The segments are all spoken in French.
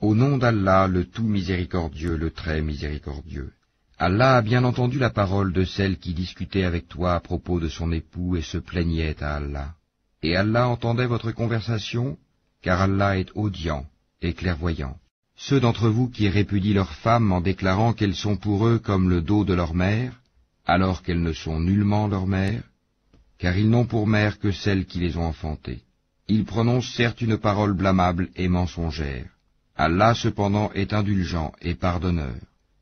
Au nom d'Allah, le tout miséricordieux, le très miséricordieux. Allah a bien entendu la parole de celle qui discutait avec toi à propos de son époux et se plaignait à Allah. Et Allah entendait votre conversation, car Allah est audient et clairvoyant. Ceux d'entre vous qui répudient leurs femmes en déclarant qu'elles sont pour eux comme le dos de leur mère, alors qu'elles ne sont nullement leur mère, car ils n'ont pour mère que celles qui les ont enfantées. Ils prononcent certes une parole blâmable et mensongère. Allah cependant est indulgent et pardonneur.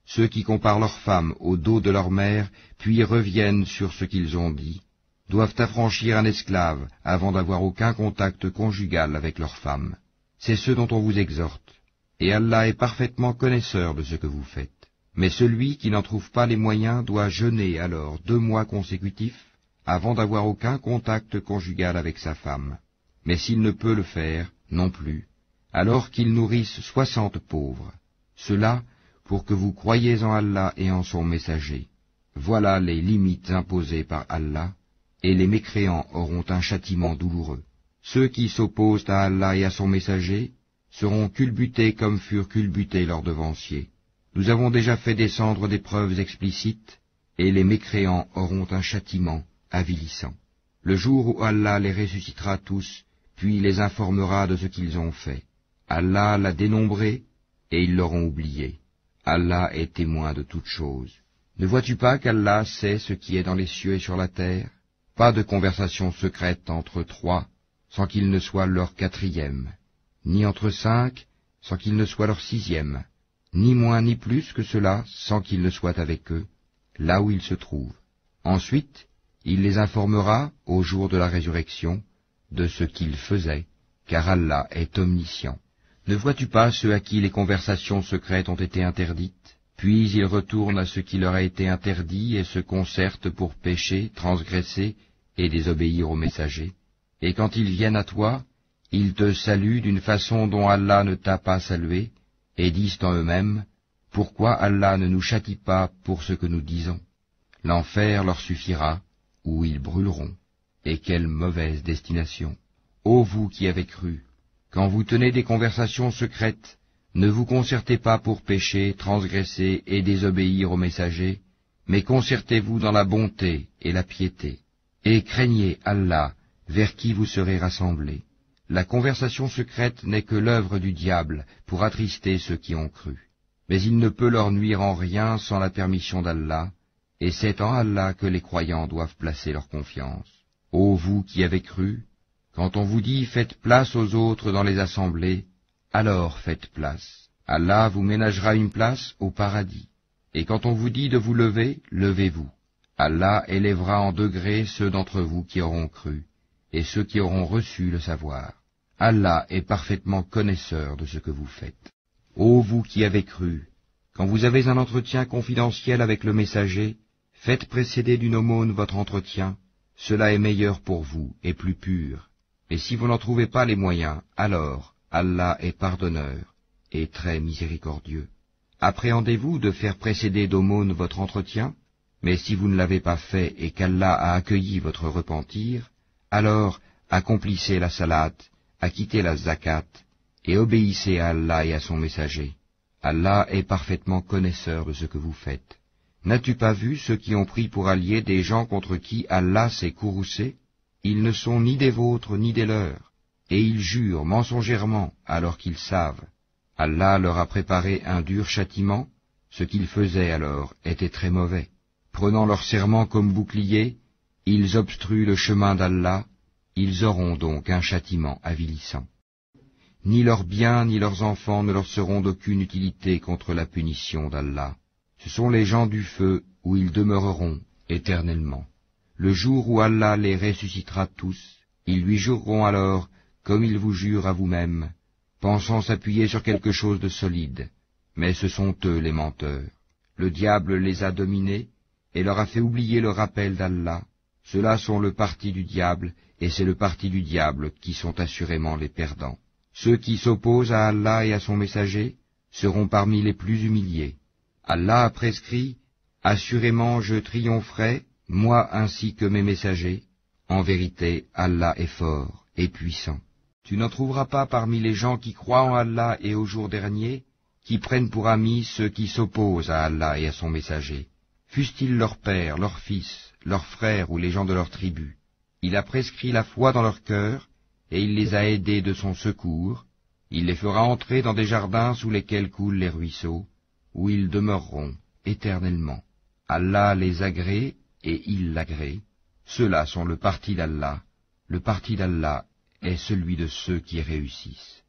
Ceux qui comparent leurs femmes au dos de leur mère, puis reviennent sur ce qu'ils ont dit, doivent affranchir un esclave avant d'avoir aucun contact conjugal avec leur femme. C'est ce dont on vous exhorte. Et Allah est parfaitement connaisseur de ce que vous faites. Mais celui qui n'en trouve pas les moyens doit jeûner alors 2 mois consécutifs avant d'avoir aucun contact conjugal avec sa femme. Mais s'il ne peut le faire, non plus, alors qu'il nourrisse 60 pauvres. Cela pour que vous croyiez en Allah et en son messager. Voilà les limites imposées par Allah, et les mécréants auront un châtiment douloureux. Ceux qui s'opposent à Allah et à son messager seront culbutés comme furent culbutés leurs devanciers. Nous avons déjà fait descendre des preuves explicites, et les mécréants auront un châtiment avilissant. Le jour où Allah les ressuscitera tous, puis les informera de ce qu'ils ont fait. Allah l'a dénombré, et ils l'auront oublié. Allah est témoin de toutes choses. Ne vois-tu pas qu'Allah sait ce qui est dans les cieux et sur la terre? Pas de conversation secrète entre 3, sans qu'il ne soit leur 4e, ni entre 5, sans qu'il ne soit leur 6e, ni moins ni plus que cela, sans qu'il ne soit avec eux, là où ils se trouvent. Ensuite, il les informera, au jour de la résurrection, de ce qu'ils faisaient, car Allah est omniscient. Ne vois-tu pas ceux à qui les conversations secrètes ont été interdites, puis ils retournent à ce qui leur a été interdit et se concertent pour pécher, transgresser et désobéir aux messagers? Et quand ils viennent à toi, ils te saluent d'une façon dont Allah ne t'a pas salué, et disent en eux-mêmes, « Pourquoi Allah ne nous châtie pas pour ce que nous disons? L'enfer leur suffira, où ils brûleront. Et quelle mauvaise destination! Ô vous qui avez cru, quand vous tenez des conversations secrètes, ne vous concertez pas pour pécher, transgresser et désobéir aux messagers, mais concertez-vous dans la bonté et la piété. Et craignez Allah, vers qui vous serez rassemblés. La conversation secrète n'est que l'œuvre du diable pour attrister ceux qui ont cru. Mais il ne peut leur nuire en rien sans la permission d'Allah, et c'est en Allah que les croyants doivent placer leur confiance. Ô vous qui avez cru, quand on vous dit « faites place aux autres dans les assemblées », alors faites place. Allah vous ménagera une place au paradis. Et quand on vous dit de vous lever, levez-vous. Allah élèvera en degrés ceux d'entre vous qui auront cru, et ceux qui auront reçu le savoir. Allah est parfaitement connaisseur de ce que vous faites. Ô vous qui avez cru, quand vous avez un entretien confidentiel avec le messager, faites précéder d'une aumône votre entretien, cela est meilleur pour vous et plus pur. Et si vous n'en trouvez pas les moyens, alors Allah est pardonneur et très miséricordieux. Appréhendez-vous de faire précéder d'aumône votre entretien? Mais si vous ne l'avez pas fait et qu'Allah a accueilli votre repentir, alors accomplissez la salate, acquittez la zakat, et obéissez à Allah et à son messager. Allah est parfaitement connaisseur de ce que vous faites. N'as-tu pas vu ceux qui ont pris pour alliés des gens contre qui Allah s'est courroucé? Ils ne sont ni des vôtres ni des leurs, et ils jurent mensongèrement alors qu'ils savent. Allah leur a préparé un dur châtiment, ce qu'ils faisaient alors était très mauvais. Prenant leur serment comme bouclier, ils obstruent le chemin d'Allah, ils auront donc un châtiment avilissant. Ni leurs biens ni leurs enfants ne leur seront d'aucune utilité contre la punition d'Allah. Ce sont les gens du feu où ils demeureront éternellement. Le jour où Allah les ressuscitera tous, ils lui jureront alors, comme ils vous jurent à vous-même, pensant s'appuyer sur quelque chose de solide. Mais ce sont eux les menteurs. Le diable les a dominés et leur a fait oublier le rappel d'Allah. Ceux-là sont le parti du diable, et c'est le parti du diable qui sont assurément les perdants. Ceux qui s'opposent à Allah et à son messager seront parmi les plus humiliés. Allah a prescrit, « Assurément je triompherai, moi ainsi que mes messagers. En vérité, Allah est fort et puissant. » Tu n'en trouveras pas parmi les gens qui croient en Allah et au jour dernier, qui prennent pour amis ceux qui s'opposent à Allah et à son messager, fussent-ils leurs pères, leurs fils, leurs frères ou les gens de leur tribu. Il a prescrit la foi dans leur cœur, et il les a aidés de son secours. Il les fera entrer dans des jardins sous lesquels coulent les ruisseaux, où ils demeureront éternellement. Allah les agrée et il l'agrée. Ceux-là sont le parti d'Allah. Le parti d'Allah est celui de ceux qui réussissent.